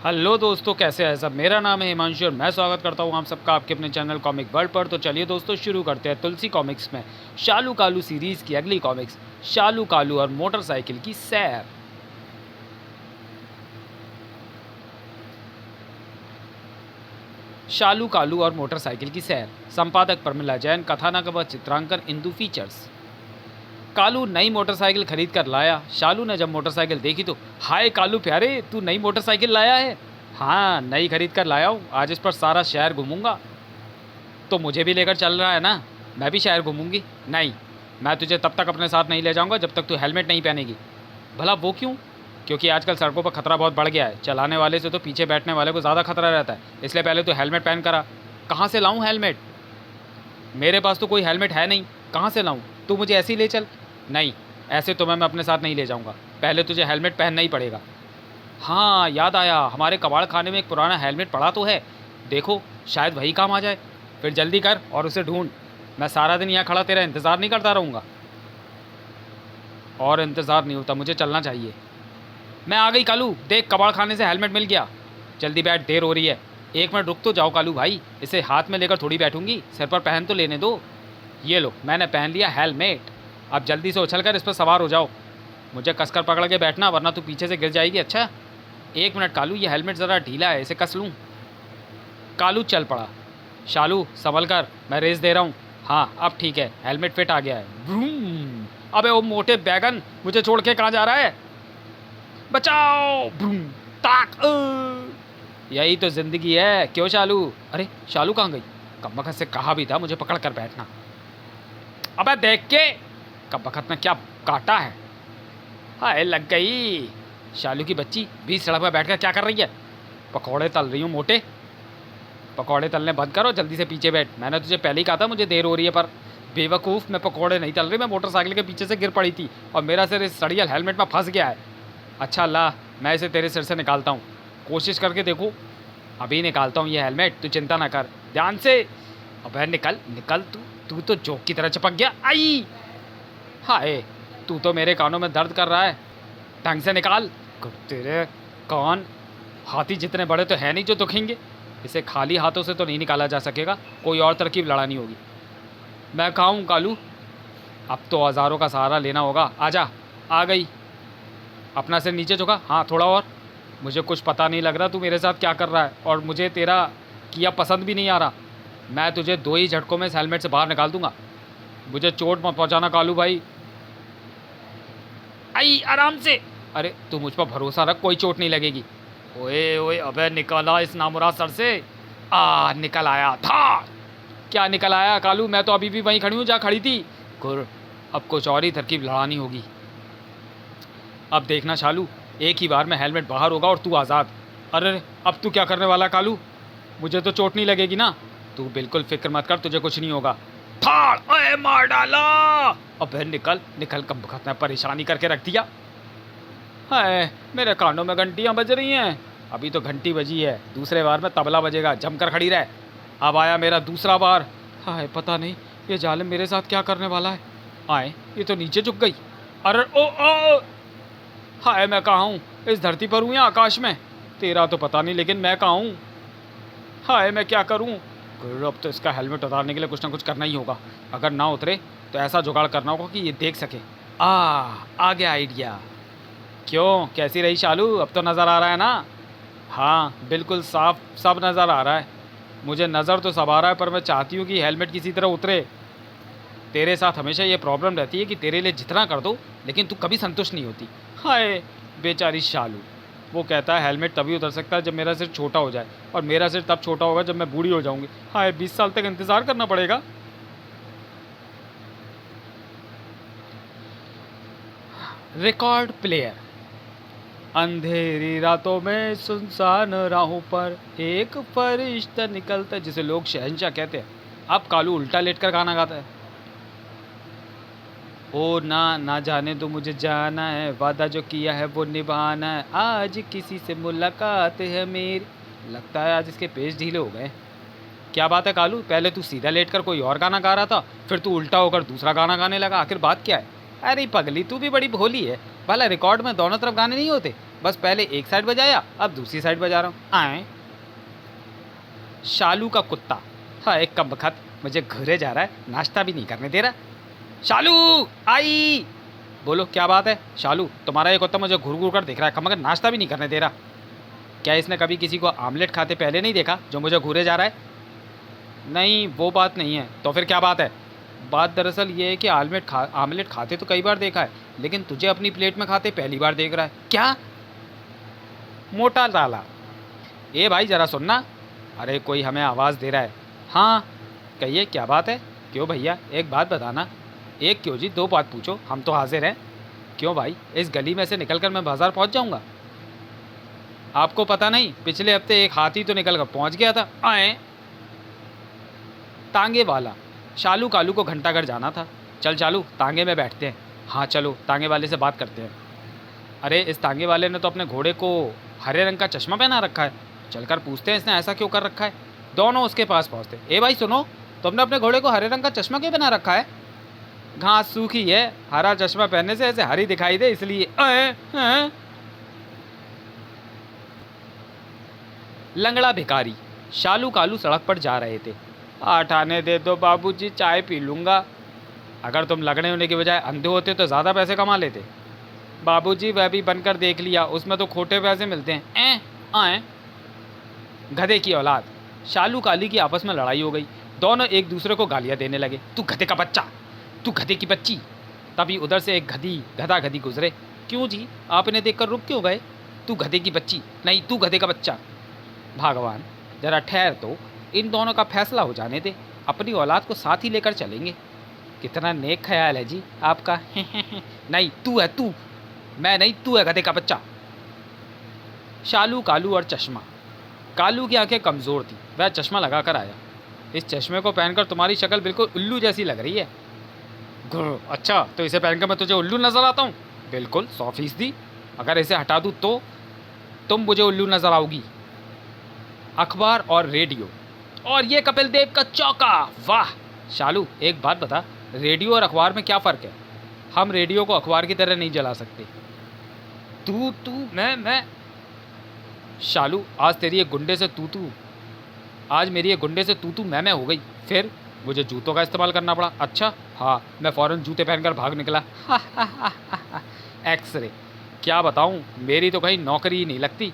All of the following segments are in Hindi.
हेलो दोस्तों, कैसे हैं सब। मेरा नाम है हिमांशु और मैं स्वागत करता हूं आप सबका आपके अपने चैनल कॉमिक वर्ल्ड पर। तो चलिए दोस्तों शुरू करते हैं तुलसी कॉमिक्स में शालू कालू सीरीज़ की अगली कॉमिक्स, शालू कालू और मोटरसाइकिल की सैर। शालू कालू और मोटरसाइकिल की सैर, संपादक प्रमिला जैन, कथानक व चित्रांकन इंदू फीचर्स। कालू नई मोटरसाइकिल खरीद कर लाया। शालू ने जब मोटरसाइकिल देखी तो, हाय कालू प्यारे, तू नई मोटरसाइकिल लाया है। हाँ, नई खरीद कर लाया हूँ, आज इस पर सारा शहर घूमूंगा। तो मुझे भी लेकर चल रहा है ना, मैं भी शहर घूमूंगी। नहीं, मैं तुझे तब तक अपने साथ नहीं ले जाऊंगा जब तक तू हेलमेट नहीं पहनेगी। भला वो क्यों? क्योंकि आजकल सड़कों पर खतरा बहुत बढ़ गया है। चलाने वाले से तो पीछे बैठने वाले को ज़्यादा खतरा रहता है, इसलिए पहले तो हेलमेट पहन कर आ। कहाँ से लाऊं हेलमेट? मेरे पास तो कोई हेलमेट है नहीं, कहाँ से लाऊं? तू मुझे ऐसे ही ले चल। नहीं, ऐसे तो मैं अपने साथ नहीं ले जाऊंगा, पहले तुझे हेलमेट पहनना ही पड़ेगा। हाँ, याद आया, हमारे कबाड़ खाने में एक पुराना हेलमेट पड़ा तो है, देखो शायद वही काम आ जाए। फिर जल्दी कर और उसे ढूंढ, मैं सारा दिन यहाँ खड़ा तेरा इंतज़ार नहीं करता रहूँगा। और इंतज़ार नहीं होता, मुझे चलना चाहिए। मैं आ गई कालू, देख कबाड़ खाने से हेलमेट मिल गया। जल्दी बैठ, देर हो रही है। 1 मिनट रुक तो जाओ कालू भाई, इसे हाथ में लेकर थोड़ी बैठूंगी, सिर पर पहन तो लेने दो। ये लो, मैंने पहन लिया हेलमेट, अब जल्दी से उछलकर इस पर सवार हो जाओ। मुझे कसकर पकड़ के बैठना, वरना तू पीछे से गिर जाएगी। अच्छा 1 मिनट कालू, ये हेलमेट ज़रा ढीला है, इसे कस लूँ। कालू चल पड़ा। शालू संभल कर, मैं रेस दे रहा हूँ। हाँ अब ठीक है, हेलमेट फिट आ गया है। ब्रूम। अबे वो मोटे बैगन, मुझे छोड़ के कहाँ जा रहा है? बचाओ। ब्रूम। ताक। यही तो ज़िंदगी है, क्यों शालू? अरे शालू कहाँ गई? कम से कहा भी था मुझे पकड़ कर बैठना। अबे देख के, कब में क्या काटा है। हाय लग गई। शालू की बच्ची बीच सड़क पर बैठकर क्या कर रही है? पकौड़े तल रही हूँ मोटे। पकौड़े तलने बंद करो, जल्दी से पीछे बैठ। मैंने तुझे पहले ही कहा था मुझे देर हो रही है, पर बेवकूफ़, मैं पकौड़े नहीं तल रही, मैं मोटरसाइकिल के पीछे से गिर पड़ी थी और मेरा सिर इस सड़ियल हेलमेट में फंस गया है। अच्छा ला, मैं इसे तेरे सिर से निकालता हूँ, कोशिश करके देखो। अभी निकालता हूँ ये हेलमेट, तू चिंता ना कर, ध्यान से। अबे निकल निकल, तू तो जोक की तरह चिपक गया। आई हाय, तू तो मेरे कानों में दर्द कर रहा है, ढंग से निकाल। तेरे कान हाथी जितने बड़े तो है नहीं जो दुखेंगे। इसे खाली हाथों से तो नहीं निकाला जा सकेगा, कोई और तरकीब लड़ानी होगी। मैं कहाँ हूँ कालू? अब तो औजारों का सहारा लेना होगा। आजा। आ गई। अपना सिर नीचे झुका, हाँ थोड़ा और। मुझे कुछ पता नहीं लग रहा तू मेरे साथ क्या कर रहा है, और मुझे तेरा किया पसंद भी नहीं आ रहा। मैं तुझे 2 ही झटकों में इस हेलमेट से बाहर निकाल दूंगा। मुझे चोट मत पहुँचाना कालू भाई। आई आराम से। अरे तू मुझ पर भरोसा रख, कोई चोट नहीं लगेगी। ओए ओए, अबे निकाला इस नामुराद सर से। निकल आया था। क्या निकल आया कालू? मैं तो अभी भी वहीं खड़ी हूँ जहाँ खड़ी थी। गुर, अब कुछ और ही तरकीब लड़ानी होगी। अब देखना शालू, एक ही बार में हेलमेट बाहर होगा और तू आज़ाद। अरे अब तू क्या करने वाला कालू? मुझे तो चोट नहीं लगेगी ना? तू बिल्कुल फिक्र मत कर, तुझे कुछ नहीं होगा। फाड़, ओए मार डाला। अबे निकल निकल, कब वक्त में परेशानी करके रख दिया। हाय, मेरे कानों में घंटियाँ बज रही हैं। अभी तो घंटी बजी है, दूसरे बार में तबला बजेगा, जमकर खड़ी रहे। अब आया मेरा दूसरा बार। हाय, पता नहीं ये जालिम मेरे साथ क्या करने वाला है। आए, ये तो नीचे झुक गई। अरे ओ ओ, हाय मैं कहाँ हूँ? इस धरती पर हूँ या आकाश में? तेरा तो पता नहीं, लेकिन मैं कहाँ हूँ? हाय मैं क्या करूँ? अब तो इसका हेलमेट उतारने के लिए कुछ ना कुछ करना ही होगा। अगर ना उतरे तो ऐसा जुगाड़ करना होगा कि ये देख सके। आ गया आइडिया। क्यों, कैसी रही शालू? अब तो नज़र आ रहा है ना? हाँ बिल्कुल साफ सब नज़र आ रहा है। मुझे नज़र तो सब आ रहा है, पर मैं चाहती हूँ कि हेलमेट किसी तरह उतरे। तेरे साथ हमेशा ये प्रॉब्लम रहती है कि तेरे लिए जितना कर दो, लेकिन तू कभी संतुष्ट नहीं होती। हाय बेचारी शालू। वो कहता है हेलमेट तभी उतर सकता है जब मेरा सिर छोटा हो जाए, और मेरा सिर तब छोटा होगा जब मैं बूढ़ी हो जाऊंगी। हाय 20 साल तक इंतज़ार करना पड़ेगा। Record player. अंधेरी रातों में सुनसान राहों पर एक फरिश्ता निकलता है, जिसे लोग शहंशाह कहते हैं। अब कालू उल्टा लेटकर गाना गाता है। ओ ना ना जाने दो मुझे जाना है, वादा जो किया है वो निभाना है, आज किसी से मुलाकात है मेरी। लगता है आज इसके पेज ढीले हो गए। क्या बात है कालू, पहले तू सीधा लेटकर कोई और गाना गा रहा था, फिर तू उल्टा होकर दूसरा गाना गाने लगा, आखिर बात क्या है? अरे पगली, तू भी बड़ी भोली है। भला रिकॉर्ड में दोनों तरफ गाने नहीं होते? बस पहले एक साइड बजाया, अब दूसरी साइड बजा रहा हूँ। आए शालू का कुत्ता, हाँ एक कम बखत मुझे घूरे जा रहा है, नाश्ता भी नहीं करने दे रहा। शालू आई। बोलो क्या बात है शालू, तुम्हारा ये कुत्ता मुझे घूर घूर कर देख रहा है, मगर नाश्ता भी नहीं करने दे रहा। क्या इसने कभी किसी को आमलेट खाते पहले नहीं देखा जो मुझे घूरे जा रहा है? नहीं वो बात नहीं है, तो फिर क्या बात है? बात दरअसल ये है कि आमलेट खाते तो कई बार देखा है, लेकिन तुझे अपनी प्लेट में खाते पहली बार देख रहा है। क्या? मोटा ताला। ए भाई ज़रा सुनना। अरे कोई हमें आवाज़ दे रहा है। हाँ कहिए क्या बात है? क्यों भैया एक बात बताना। एक क्यों जी, दो बात पूछो, हम तो हाजिर हैं। क्यों भाई, इस गली में से निकलकर मैं बाज़ार पहुंच जाऊंगा? आपको पता नहीं, पिछले हफ्ते एक हाथी तो निकल कर पहुँच गया था। आए तांगे वाला। शालू कालू को घंटाघर जाना था। चल चालू तांगे में बैठते हैं। हाँ चलो तांगे वाले से बात करते हैं। अरे इस तांगे वाले ने तो अपने घोड़े को हरे रंग का चश्मा पहना रखा है, चलकर पूछते हैं इसने ऐसा क्यों कर रखा है। दोनों उसके पास पहुँचते। ए भाई सुनो, तुमने अपने घोड़े को हरे रंग का चश्मा क्यों पहना रखा है? घास सूखी है, हरा चश्मा पहनने से ऐसे हरी दिखाई दे इसलिए। लंगड़ा भिखारी। शालू कालू सड़क पर जा रहे थे। आठ आने दे दो बाबूजी, चाय पी लूँगा। अगर तुम लगने होने के बजाय अंधे होते तो ज़्यादा पैसे कमा लेते। बाबूजी वह भी बनकर देख लिया, उसमें तो खोटे पैसे मिलते हैं। आए गधे की औलाद। शालू काली की आपस में लड़ाई हो गई। दोनों एक दूसरे को गालियाँ देने लगे। तू गधे का बच्चा, तू गधे की बच्ची। तभी उधर से एक गधा गधी गुजरे। क्यों जी, आप इन्हें देखकर रुक क्यों गए? तू गधे की बच्ची नहीं, तू गधे का बच्चा। भगवान जरा ठहर तो, इन दोनों का फैसला हो जाने दे, अपनी औलाद को साथ ही लेकर चलेंगे। कितना नेक ख्याल है जी आपका। नहीं तू है, तू, मैं नहीं, तू है गधे का बच्चा। शालू कालू और चश्मा। कालू की आंखें कमज़ोर थी, वह चश्मा लगा कर आया। इस चश्मे को पहनकर तुम्हारी शक्ल बिल्कुल उल्लू जैसी लग रही है। अच्छा तो इसे पहनकर मैं तुझे उल्लू नज़र आता हूँ? बिल्कुल 100%। अगर इसे हटा दूँ तो तुम मुझे उल्लू नज़र आओगी। अखबार और रेडियो। और ये कपिल देव का चौका। वाह शालू एक बात बता, रेडियो और अखबार में क्या फ़र्क है? हम रेडियो को अखबार की तरह नहीं जला सकते। तू मैं शालू आज तेरी एक गुंडे से तू आज मेरी एक गुंडे से तू मैं हो गई। फिर मुझे जूतों का इस्तेमाल करना पड़ा। अच्छा हाँ, मैं फ़ौरन जूते पहनकर भाग निकला। एक्सरे। क्या बताऊँ, मेरी तो कहीं नौकरी ही नहीं लगती।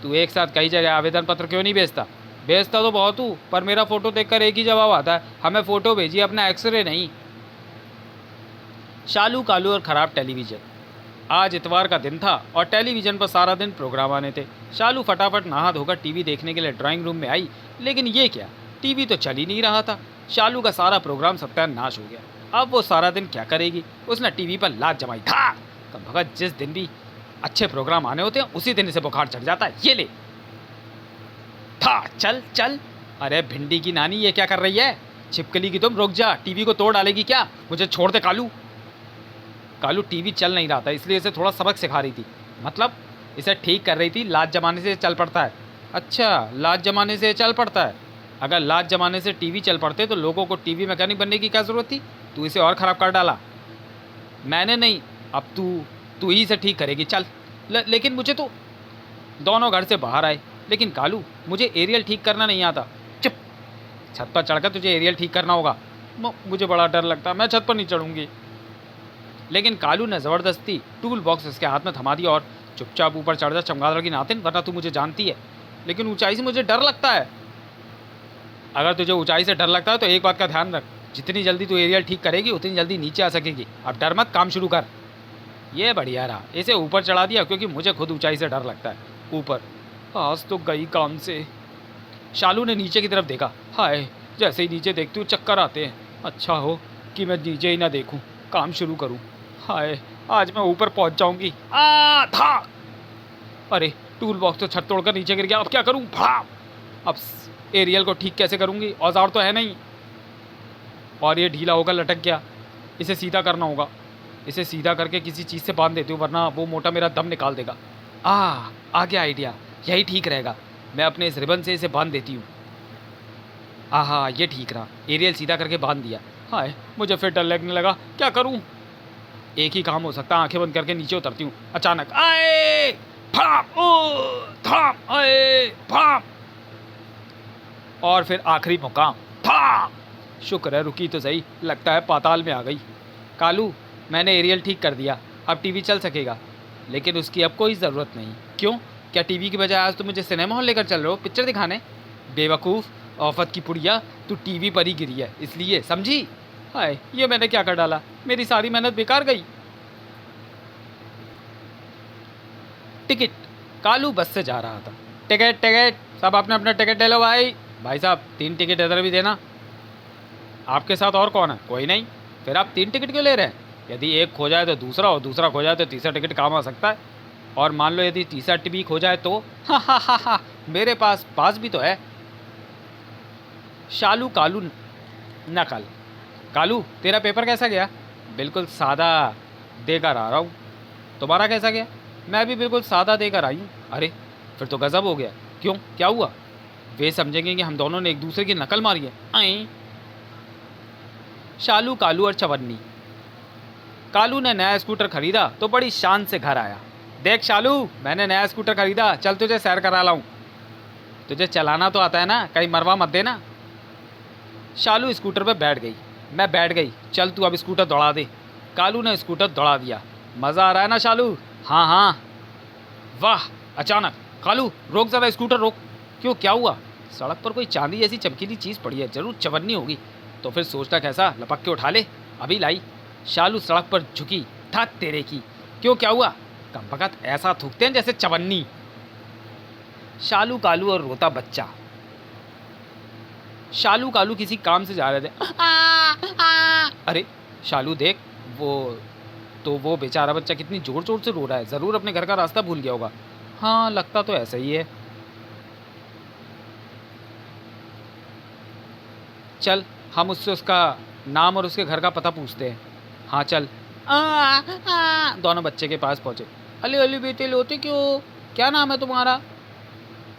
तू एक साथ कई जगह आवेदन पत्र क्यों नहीं भेजता? भेजता तो बहुत हूँ, पर मेरा फ़ोटो देखकर एक ही जवाब आता है, हमें फ़ोटो भेजिए, अपना एक्सरे नहीं। शालू कालू और ख़राब टेलीविज़न। आज इतवार का दिन था और टेलीविज़न पर सारा दिन प्रोग्राम आने थे। शालू फटाफट नहा धोकर टीवी देखने के लिए ड्राइंग रूम में आई, लेकिन ये क्या, टीवी तो चल ही नहीं रहा था। शालू का सारा प्रोग्राम सत्यानाश हो गया। अब वो सारा दिन क्या करेगी? उसने टीवी पर लात जमाई। था कब भगत, जिस दिन भी अच्छे प्रोग्राम आने होते हैं उसी दिन इसे बुखार चढ़ जाता है। ये ले था, चल चल। अरे भिंडी की नानी, ये क्या कर रही है? छिपकली की तुम, रुक जा, टीवी को तोड़ डालेगी क्या? मुझे छोड़ दे कालू। कालू टीवी चल नहीं रहा था इसलिए इसे थोड़ा सबक सिखा रही थी। मतलब इसे ठीक कर रही थी, लात जमाने से चल पड़ता है। अच्छा लात जमाने से चल पड़ता है। अगर लात जमाने से टीवी चल पड़ते तो लोगों को टीवी मैकेनिक बनने की क्या ज़रूरत थी? तू इसे और ख़राब कर डाला। मैंने नहीं, अब तू ही इसे ठीक करेगी। चल लेकिन मुझे तो। दोनों घर से बाहर आए। लेकिन कालू मुझे एरियल ठीक करना नहीं आता। चुप, छत पर चढ़कर तुझे एरियल ठीक करना होगा। मुझे बड़ा डर लगता है, मैं छत पर नहीं चढ़ूँगी। लेकिन कालू ने ज़बरदस्ती टूल बॉक्स उसके हाथ में थमा दिया और चुपचाप ऊपर चढ़ जा चमगादड़ की नातिन, वरना तू मुझे जानती है। लेकिन ऊंचाई से मुझे डर लगता है। अगर तुझे ऊंचाई से डर लगता है तो एक बात का ध्यान रख, जितनी जल्दी तू एरियल ठीक करेगी उतनी जल्दी नीचे आ सकेगी। अब डर मत, काम शुरू कर। ये बढ़िया रहा, इसे ऊपर चढ़ा दिया क्योंकि मुझे खुद ऊंचाई से डर लगता है। ऊपर, आज तो गई काम से। शालू ने नीचे की तरफ देखा। हाय, जैसे ही नीचे देखती हूँ चक्कर आते हैं। अच्छा हो कि मैं नीचे ही ना देखूँ, काम शुरू करूँ। हाय, आज मैं ऊपर पहुँच जाऊँगी। था। अरे टूल बॉक्स तो छत तोड़कर नीचे गिर गया, अब क्या करूँ? अब एरियल को ठीक कैसे करूँगी? औजार तो है नहीं। और ये ढीला होकर लटक गया, इसे सीधा करना होगा। इसे सीधा करके किसी चीज़ से बांध देती हूँ, वरना वो मोटा मेरा दम निकाल देगा। आ गया आइडिया, यही ठीक रहेगा। मैं अपने इस रिबन से इसे बांध देती हूँ। हाँ ये ठीक रहा, एरियल सीधा करके बांध दिया। हाय, मुझे फिर डर लगने लगा, क्या करूँ? एक ही काम हो सकता है, आंखें बंद करके नीचे उतरती हूँ। अचानक आए, फाम ओ थाम अए फाम, और फिर आखिरी मुकाम फाम। शुक्र है रुकी तो सही, लगता है पाताल में आ गई। कालू, मैंने एरियल ठीक कर दिया, अब टीवी चल सकेगा, लेकिन उसकी अब कोई ज़रूरत नहीं। क्यों? क्या टीवी की बजाय आज तुम मुझे सिनेमा हॉल लेकर चल रहे हो पिक्चर दिखाने? बेवकूफ़, औफत की पुड़िया, तू टीवी पर ही गिरी है इसलिए, समझी? हाय, ये मैंने क्या कर डाला, मेरी सारी मेहनत बेकार गई। टिकट। कालू बस से जा रहा था। टिकट टिकट, सब अपने अपने टिकट ले लो भाई। भाई साहब 3 टिकट इधर भी देना। आपके साथ और कौन है? कोई नहीं। फिर आप 3 टिकट क्यों ले रहे हैं? यदि एक खो जाए तो दूसरा, और दूसरा खो जाए तो तीसरा टिकट काम आ सकता है। और मान लो यदि तीसरा टिकट खो जाए तो हा, मेरे पास भी तो है। शालू कालू नकल। कालू, तेरा पेपर कैसा गया? बिल्कुल सादा देकर आ रहा हूँ। तुम्हारा कैसा गया? मैं भी बिल्कुल सादा देकर आई हूँ। अरे फिर तो गज़ब हो गया। क्यों, क्या हुआ? वे समझेंगे कि हम दोनों ने एक दूसरे की नकल मारी है। आई शालू कालू और चवन्नी। कालू ने नया स्कूटर खरीदा तो बड़ी शान से घर आया। देख शालू, मैंने नया स्कूटर खरीदा, चल तुझे सैर करा लाऊं। तुझे चलाना तो आता है ना, कहीं मरवा मत देना। शालू स्कूटर पर बैठ गई। मैं बैठ गई, चल तू अब स्कूटर दौड़ा दे। कालू ने स्कूटर दौड़ा दिया। मज़ा आ रहा है ना शालू? हाँ हाँ। वाह, अचानक कालू रोक, ज़रा स्कूटर रोक। क्यों, क्या हुआ? सड़क पर कोई चांदी जैसी चमकीली चीज़ पड़ी है, ज़रूर चवन्नी होगी। तो फिर सोचता कैसा, लपक के उठा ले, अभी लाई। शालू सड़क पर झुकी। था तेरे की। क्यों, क्या हुआ? कमबख्त ऐसा थूकते हैं जैसे चवन्नी। शालू कालू और रोता बच्चा। शालू कालू किसी काम से जा रहे थे। अरे शालू देख, वो बेचारा बच्चा कितनी जोर जोर से रो रहा है, ज़रूर अपने घर का रास्ता भूल गया होगा। हाँ, लगता तो ऐसा ही है। चल हम उससे उसका नाम और उसके घर का पता पूछते हैं। हाँ चल। दोनों बच्चे के पास पहुँचे। अली अली बेटे लोते क्यों, क्या नाम है तुम्हारा?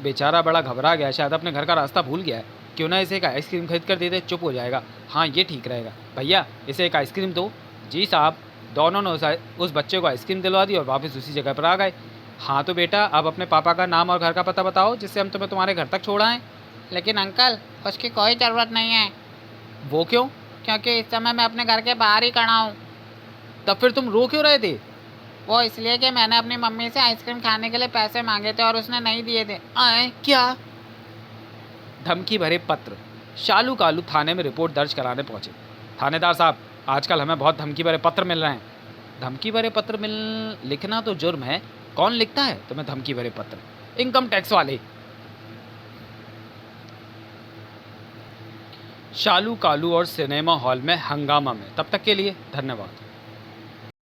बेचारा बड़ा घबरा गया, शायद अपने घर का रास्ता भूल गया है। क्यों ना इसे एक आइसक्रीम खरीद कर दे दे, चुप हो जाएगा। हाँ ये ठीक रहेगा। भैया इसे एक आइसक्रीम दो। जी साहब। दोनों ने उस बच्चे को आइसक्रीम दिलवा दी और वापस उसी जगह पर आ गए। हाँ तो बेटा, अब अपने पापा का नाम और घर का पता बताओ, जिससे हम तुम्हें तुम्हारे घर तक छोड़ाएं। लेकिन अंकल, उसकी कोई ज़रूरत नहीं है। वो क्यों? क्योंकि इस समय मैं अपने घर के बाहर ही खड़ा हूँ। तब फिर तुम रो क्यों रहे थे? वो इसलिए कि मैंने अपनी मम्मी से आइसक्रीम खाने के लिए पैसे मांगे थे और उसने नहीं दिए थे। आए क्या? धमकी भरे पत्र। शालू कालू थाने में रिपोर्ट दर्ज कराने पहुंचे। थानेदार साहब, आजकल हमें बहुत धमकी भरे पत्र मिल रहे हैं। धमकी भरे पत्र लिखना तो जुर्म है। कौन लिखता है तुम्हें धमकी भरे पत्र? इनकम टैक्स वाले। शालू कालू और सिनेमा हॉल में हंगामा में। तब तक के लिए धन्यवाद।